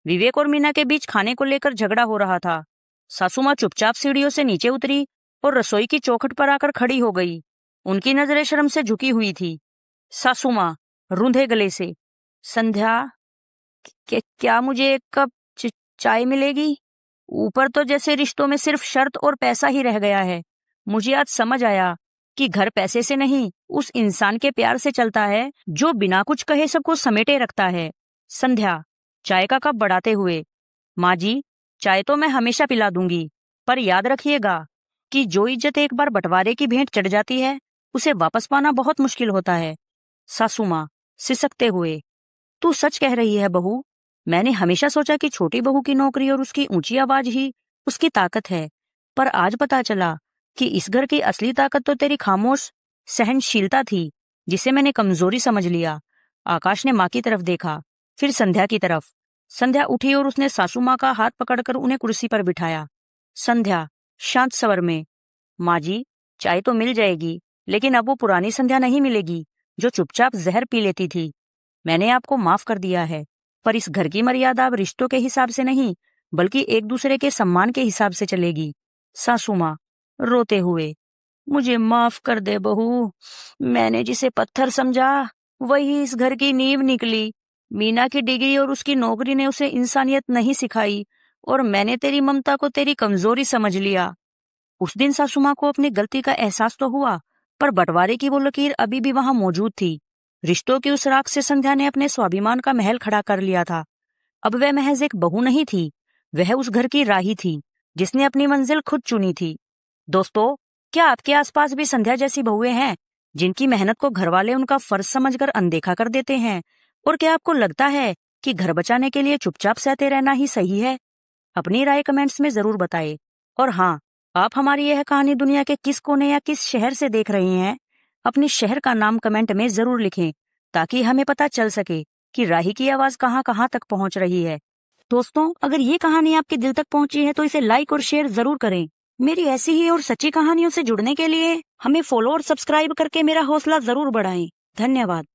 विवेक और मीना के बीच खाने को लेकर झगड़ा हो रहा था। सासू माँ चुपचाप सीढ़ियों से नीचे उतरी और रसोई की चौखट पर आकर खड़ी हो गई। उनकी नजरें शर्म से झुकी हुई थी। सासू माँ रूंधे गले से, संध्या, क्या मुझे एक कप चाय मिलेगी? ऊपर तो जैसे रिश्तों में सिर्फ शर्त और पैसा ही रह गया है। मुझे आज समझ आया कि घर पैसे से नहीं, उस इंसान के प्यार से चलता है जो बिना कुछ कहे सबको समेटे रखता है। संध्या चाय का कप बढ़ाते हुए, माँ जी, चाय तो मैं हमेशा पिला दूंगी, पर याद रखिएगा कि जो इज्जत एक बार बंटवारे की भेंट चढ़ जाती है, उसे वापस पाना बहुत मुश्किल होता है। सासू माँ सिसकते हुए, तू सच कह रही है बहू। मैंने हमेशा सोचा कि छोटी बहू की नौकरी और उसकी ऊंची आवाज ही उसकी ताकत है, पर आज पता चला कि इस घर की असली ताकत तो तेरी खामोश सहनशीलता थी, जिसे मैंने कमजोरी समझ लिया। आकाश ने माँ की तरफ देखा, फिर संध्या की तरफ। संध्या उठी और उसने सासू माँ का हाथ पकड़कर उन्हें कुर्सी पर बिठाया। संध्या शांत स्वर में, माँ जी, चाय तो मिल जाएगी, लेकिन अब वो पुरानी संध्या नहीं मिलेगी जो चुपचाप जहर पी लेती थी। मैंने आपको माफ कर दिया है, पर इस घर की मर्यादा अब रिश्तों के हिसाब से नहीं, बल्कि एक दूसरे के सम्मान के हिसाब से चलेगी। सासू माँ रोते हुए, मुझे माफ कर दे बहू। मैंने जिसे पत्थर समझा वही इस घर की नींव निकली। मीना की डिग्री और उसकी नौकरी ने उसे इंसानियत नहीं सिखाई, और मैंने तेरी ममता को तेरी कमजोरी समझ लिया। उस दिन सासू माँ को अपनी गलती का एहसास तो हुआ, पर बंटवारे की वो लकीर अभी भी वहां मौजूद थी। रिश्तों की उस राख से संध्या ने अपने स्वाभिमान का महल खड़ा कर लिया था। अब वह महज एक बहू नहीं थी, वह उस घर की राही थी जिसने अपनी मंजिल खुद चुनी थी। दोस्तों, क्या आपके आसपास भी संध्या जैसी बहुएं हैं जिनकी मेहनत को घरवाले उनका फर्ज समझकर अनदेखा कर देते हैं? और क्या आपको लगता है कि घर बचाने के लिए चुपचाप सहते रहना ही सही है? अपनी राय कमेंट्स में जरूर बताएं। और हाँ, आप हमारी यह कहानी दुनिया के किस कोने या किस शहर से देख रहे हैं, अपने शहर का नाम कमेंट में जरूर लिखें, ताकि हमें पता चल सके कि राही की आवाज कहाँ कहाँ तक पहुंच रही है। दोस्तों, अगर ये कहानी आपके दिल तक पहुंची है तो इसे लाइक और शेयर जरूर करें। मेरी ऐसी ही और सच्ची कहानियों से जुड़ने के लिए हमें फॉलो और सब्सक्राइब करके मेरा हौसला जरूर बढ़ाएं। धन्यवाद।